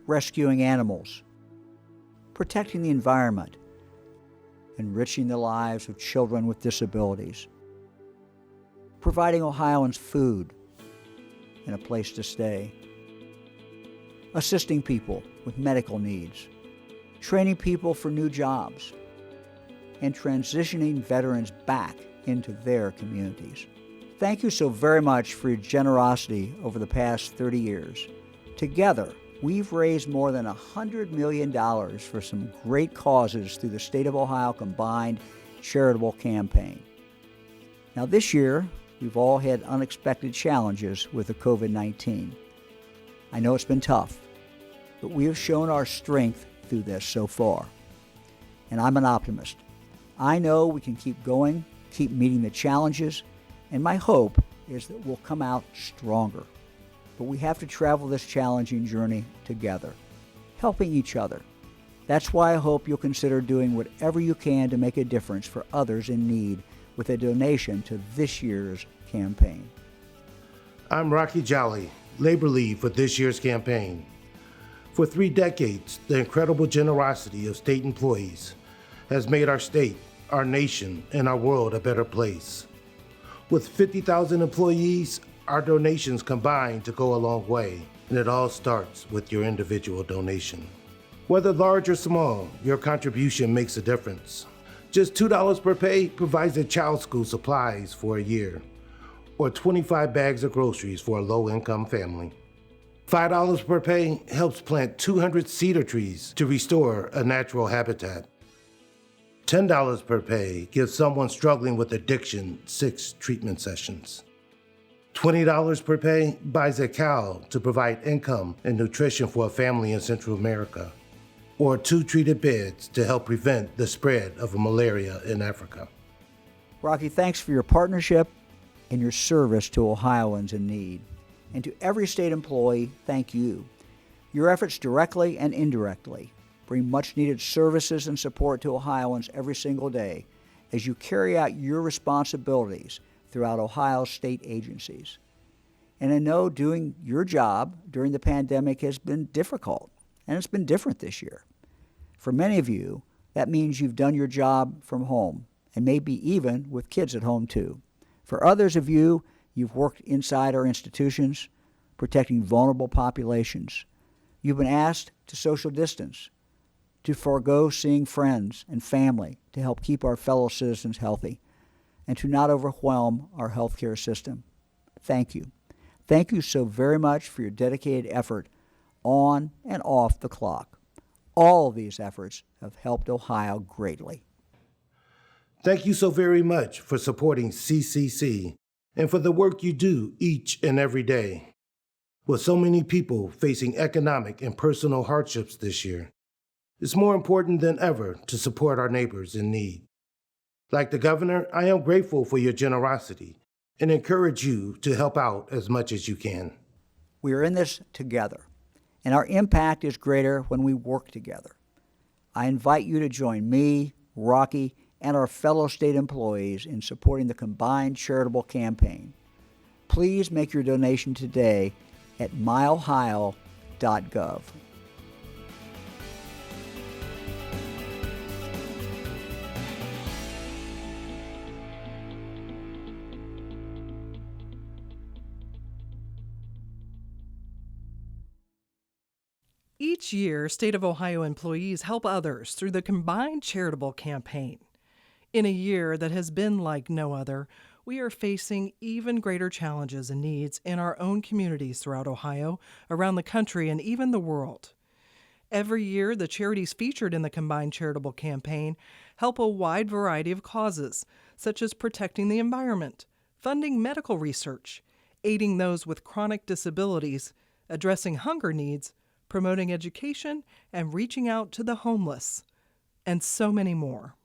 rescuing animals, protecting the environment, enriching the lives of children with disabilities, providing Ohioans food and a place to stay, assisting people with medical needs, training people for new jobs, and transitioning veterans back into their communities. Thank you so very much for your generosity over the past 30 years. Together, we've raised more than $100 million for some great causes through the State of Ohio Combined Charitable Campaign. Now this year, we've all had unexpected challenges with the COVID-19. I know it's been tough, but we have shown our strength through this so far. And I'm an optimist. I know we can keep going, keep meeting the challenges, and my hope is that we'll come out stronger. But we have to travel this challenging journey together, helping each other. That's why I hope you'll consider doing whatever you can to make a difference for others in need with a donation to this year's campaign. I'm Rocky Jolly, labor lead for this year's campaign. For 3 decades, the incredible generosity of state employees has made our state, our nation, and our world a better place. With 50,000 employees, our donations combine to go a long way, and it all starts with your individual donation. Whether large or small, your contribution makes a difference. Just $2 per pay provides a child's school supplies for a year, or 25 bags of groceries for a low-income family. $5 per pay helps plant 200 cedar trees to restore a natural habitat. $10 per pay gives someone struggling with addiction 6 treatment sessions. $20 per pay buys a cow to provide income and nutrition for a family in Central America, or 2 treated beds to help prevent the spread of malaria in Africa. Rocky, thanks for your partnership and your service to Ohioans in need. And to every state employee, thank you. Your efforts directly and indirectly bring much-needed services and support to Ohioans every single day as you carry out your responsibilities throughout Ohio's state agencies. And I know doing your job during the pandemic has been difficult, and it's been different this year. For many of you, that means you've done your job from home, and maybe even with kids at home too. For others of you, you've worked inside our institutions, protecting vulnerable populations. You've been asked to social distance, to forego seeing friends and family to help keep our fellow citizens healthy, and to not overwhelm our healthcare system. Thank you. Thank you so very much for your dedicated effort on and off the clock. All of these efforts have helped Ohio greatly. Thank you so very much for supporting CCC and for the work you do each and every day. With so many people facing economic and personal hardships this year, it's more important than ever to support our neighbors in need. Like the governor, I am grateful for your generosity and encourage you to help out as much as you can. We are in this together, and our impact is greater when we work together. I invite you to join me, Rocky, and our fellow state employees in supporting the Combined Charitable Campaign. Please make your donation today at myohio.gov. Each year, State of Ohio employees help others through the Combined Charitable Campaign. In a year that has been like no other, we are facing even greater challenges and needs in our own communities throughout Ohio, around the country, and even the world. Every year, the charities featured in the Combined Charitable Campaign help a wide variety of causes, such as protecting the environment, funding medical research, aiding those with chronic disabilities, addressing hunger needs, promoting education, and reaching out to the homeless, and so many more.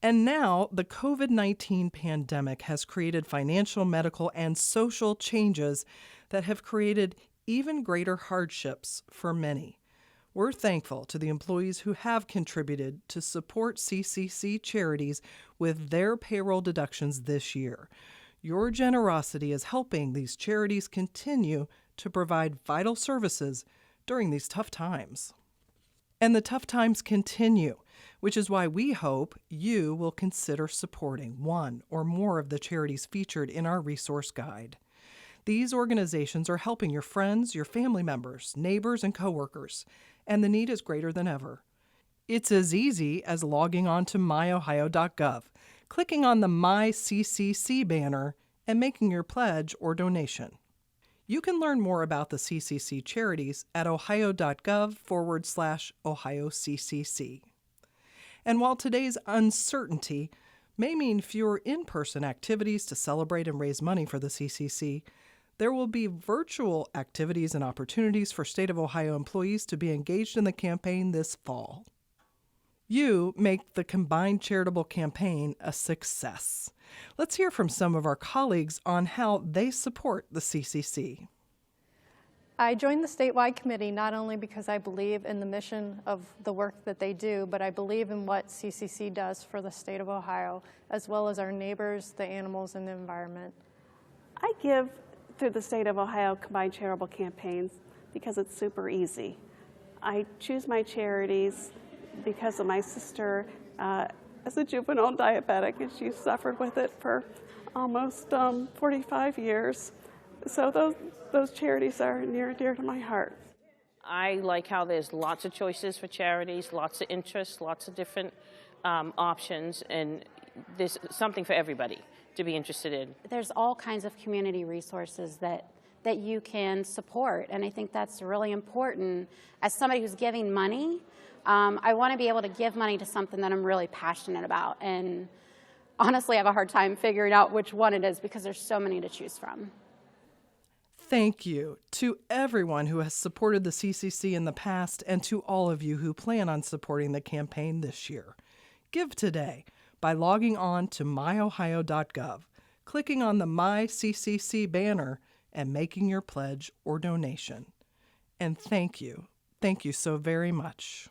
And now, the COVID-19 pandemic has created financial, medical, and social changes that have created even greater hardships for many. We're thankful to the employees who have contributed to support CCC charities with their payroll deductions this year. Your generosity is helping these charities continue to provide vital services during these tough times. And the tough times continue, which is why we hope you will consider supporting one or more of the charities featured in our resource guide. These organizations are helping your friends, your family members, neighbors, and coworkers, and the need is greater than ever. It's as easy as logging on to myohio.gov, clicking on the My CCC banner, and making your pledge or donation. You can learn more about the CCC charities at ohio.gov/OhioCCC. And while today's uncertainty may mean fewer in-person activities to celebrate and raise money for the CCC, there will be virtual activities and opportunities for State of Ohio employees to be engaged in the campaign this fall. You make the combined charitable campaign a success. Let's hear from some of our colleagues on how they support the CCC. I joined the statewide committee not only because I believe in the mission of the work that they do, but I believe in what CCC does for the state of Ohio, as well as our neighbors, the animals, and the environment. I give through the State of Ohio Combined Charitable Campaigns because it's super easy. I choose my charities because of my sister as a juvenile diabetic, and she suffered with it for almost 45 years. So those charities are near and dear to my heart. I like how there's lots of choices for charities, lots of interests, lots of different options, and there's something for everybody to be interested in. There's all kinds of community resources that you can support, and I think that's really important. As somebody who's giving money, I want to be able to give money to something that I'm really passionate about, and honestly I have a hard time figuring out which one it is because there's so many to choose from. Thank you to everyone who has supported the CCC in the past and to all of you who plan on supporting the campaign this year. Give today by logging on to myohio.gov, clicking on the My CCC banner, and making your pledge or donation. And thank you so very much.